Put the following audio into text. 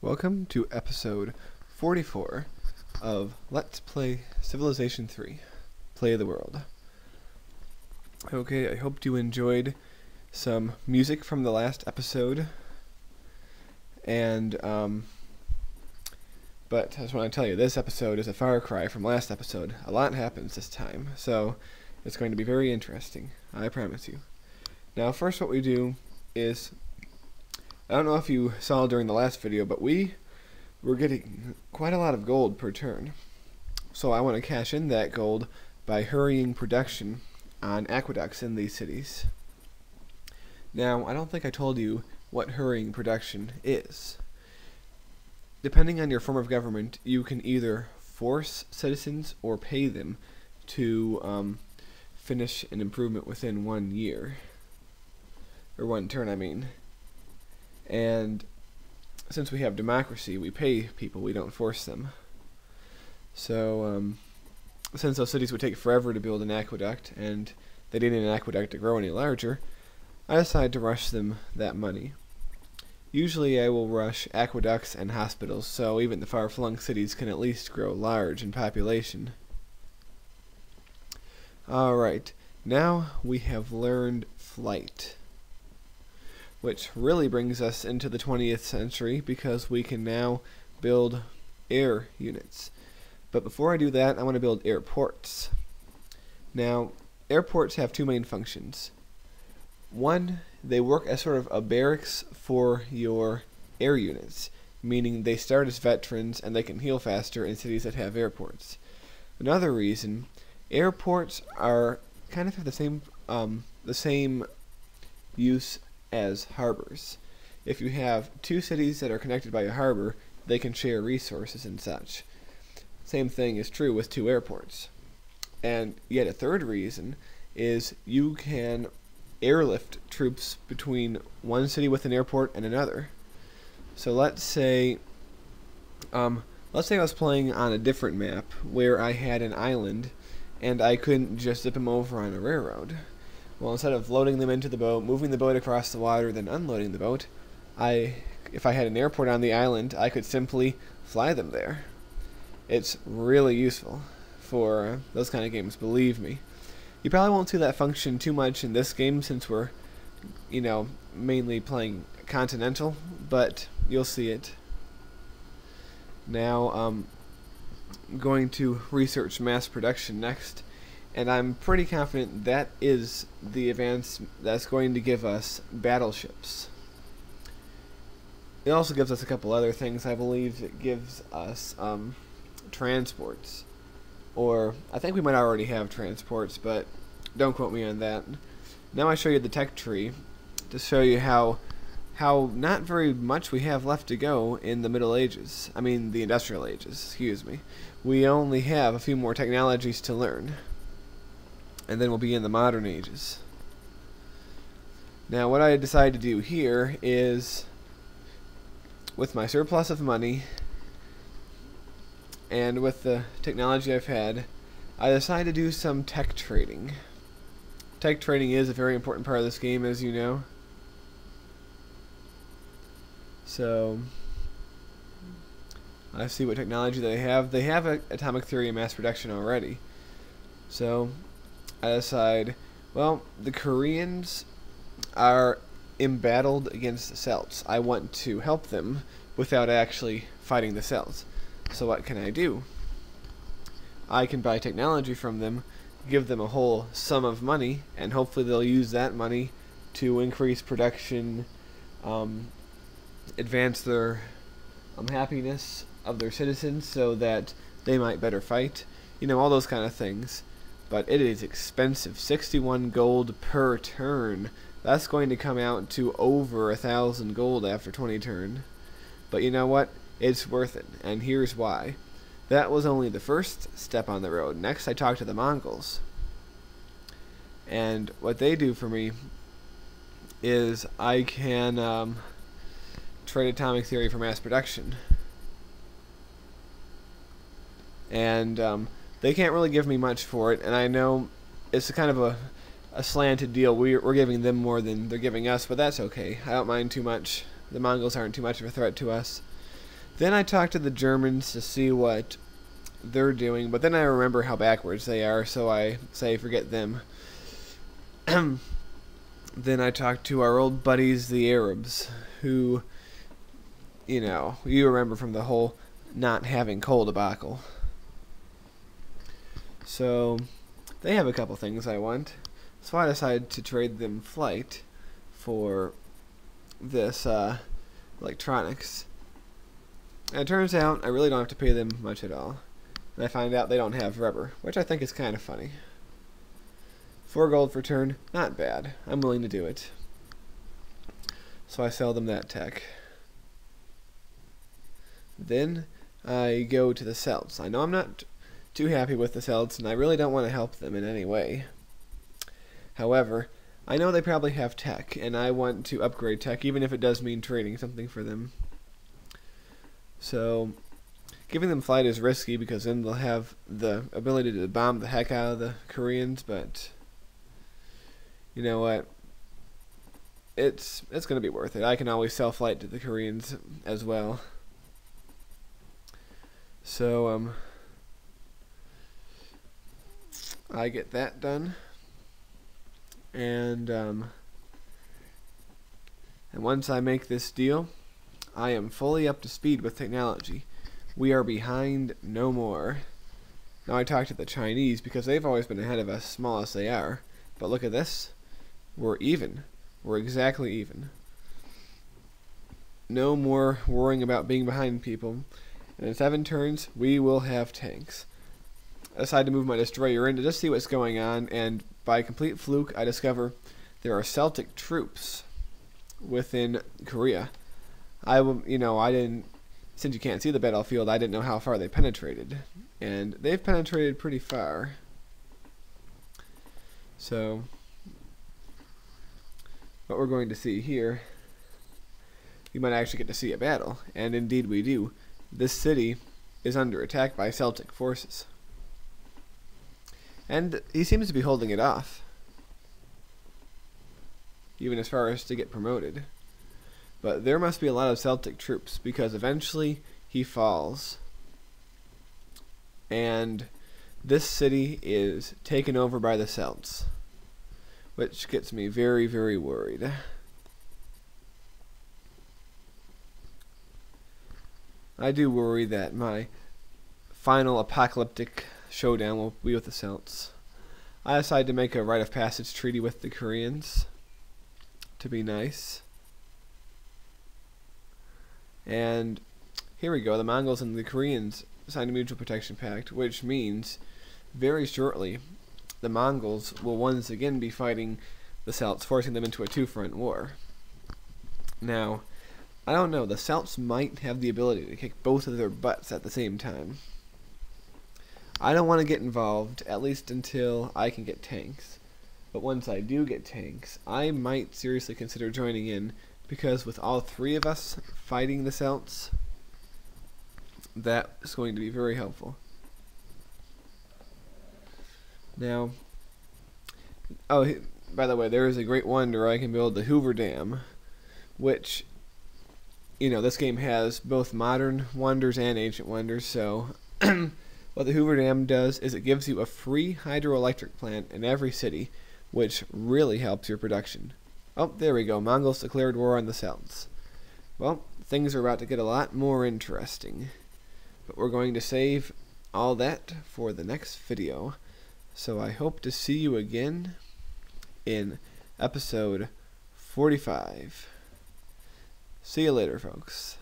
Welcome to episode 44 of Let's Play Civilization 3, Play the World. Okay, I hope you enjoyed some music from the last episode, and but I just want to tell you, this episode is a far cry from last episode. A lot happens this time, so it's going to be very interesting, I promise you. Now, first what we do is, I don't know if you saw during the last video, but we were getting quite a lot of gold per turn. So I want to cash in that gold by hurrying production on aqueducts in these cities. Now, I don't think I told you what hurrying production is. Depending on your form of government, you can either force citizens or pay them to finish an improvement within 1 year. Or 1 turn, I mean. And since we have democracy, we pay people, we don't force them. So, since those cities would take forever to build an aqueduct, and they didn't need an aqueduct to grow any larger, I decided to rush them that money. Usually I will rush aqueducts and hospitals, so even the far-flung cities can at least grow large in population. Alright, now we have learned flight, which really brings us into the 20th century because we can now build air units. But before I do that, I want to build airports. Now, airports have 2 main functions. One, they work as sort of a barracks for your air units, meaning they start as veterans and they can heal faster in cities that have airports. Another reason, airports are kind of have the same use as harbors. If you have 2 cities that are connected by a harbor, they can share resources and such. Same thing is true with 2 airports. And yet a third reason is you can airlift troops between one city with an airport and another. So let's say I was playing on a different map where I had an island and I couldn't just zip them over on a railroad. Well, instead of loading them into the boat, moving the boat across the water, then unloading the boat, if I had an airport on the island, I could simply fly them there. It's really useful for those kind of games, believe me. You probably won't see that function too much in this game since we're, mainly playing Continental, but you'll see it. Now, I'm going to research mass production next. And I'm pretty confident that is the advance that's going to give us battleships. It also gives us a couple other things. I believe it gives us transports. Or, I think we might already have transports, but don't quote me on that. Now I show you the tech tree to show you how not very much we have left to go in the Middle Ages. I mean, the Industrial Ages, excuse me. We only have a few more technologies to learn. And then we'll be in the modern ages. Now what I decided to do here is, with my surplus of money and with the technology I've had, I decided to do some tech trading. Tech trading is a very important part of this game, as you know. So I see what technology they have. They have an atomic theory of mass production already. So I decide, well, the Koreans are embattled against the Celts. I want to help them without actually fighting the Celts. So what can I do? I can buy technology from them, give them a whole sum of money, and hopefully they'll use that money to increase production, advance their happiness of their citizens so that they might better fight. All those kind of things. But it is expensive. 61 gold per turn. That's going to come out to over 1,000 gold after 20 turn. But you know what? It's worth it. And here's why. That was only the first step on the road. Next I talked to the Mongols. And what they do for me is I can trade atomic theory for mass production. And they can't really give me much for it, and I know it's a kind of a slanted deal. We're giving them more than they're giving us, but that's okay. I don't mind too much. The Mongols aren't too much of a threat to us. Then I talked to the Germans to see what they're doing, but then I remember how backwards they are, so I say forget them. Then I talked to our old buddies, the Arabs, who, you remember from the whole not having coal debacle. So they have a couple things I want, so I decided to trade them flight for this electronics. And it turns out I really don't have to pay them much at all. And I find out they don't have rubber, which I think is kind of funny. 4 gold for turn, not bad. I'm willing to do it. So I sell them that tech. Then I go to the Celts. I know I'm not too happy with the Celts, and I really don't want to help them in any way. However, I know they probably have tech, and I want to upgrade tech, even if it does mean trading something for them. So giving them flight is risky, because then they'll have the ability to bomb the heck out of the Koreans, but you know what? It's going to be worth it. I can always sell flight to the Koreans as well. So I get that done, and once I make this deal, I am fully up to speed with technology. We are behind no more. Now I talked to the Chinese because they've always been ahead of us, small as they are. But look at this. We're even. We're exactly even. No more worrying about being behind people. And in 7 turns, we will have tanks. I decide to move my destroyer in to just see what's going on, and by complete fluke, I discover there are Celtic troops within Korea. I didn't, since you can't see the battlefield, I didn't know how far they penetrated, and they've penetrated pretty far. So what we're going to see here, you might actually get to see a battle, and indeed we do. This city is under attack by Celtic forces, and he seems to be holding it off, even as far as to get promoted. But there must be a lot of Celtic troops, because eventually he falls, and this city is taken over by the Celts, which gets me very, very worried. I do worry that my final apocalyptic showdown will be with the Celts. I decided to make a rite of passage treaty with the Koreans to be nice. And here we go, the Mongols and the Koreans signed a mutual protection pact, which means very shortly the Mongols will once again be fighting the Celts, forcing them into a 2-front war. Now, I don't know, the Celts might have the ability to kick both of their butts at the same time. I don't want to get involved, at least until I can get tanks. But once I do get tanks, I might seriously consider joining in, because with all 3 of us fighting the Celts, that is going to be very helpful. Now, oh, by the way, there is a great wonder I can build the Hoover Dam, which, this game has both modern wonders and ancient wonders, so what the Hoover Dam does is it gives you a free hydroelectric plant in every city, which really helps your production. Oh, there we go. Mongols declared war on the Celts. Well, things are about to get a lot more interesting. But we're going to save all that for the next video. So I hope to see you again in episode 45. See you later, folks.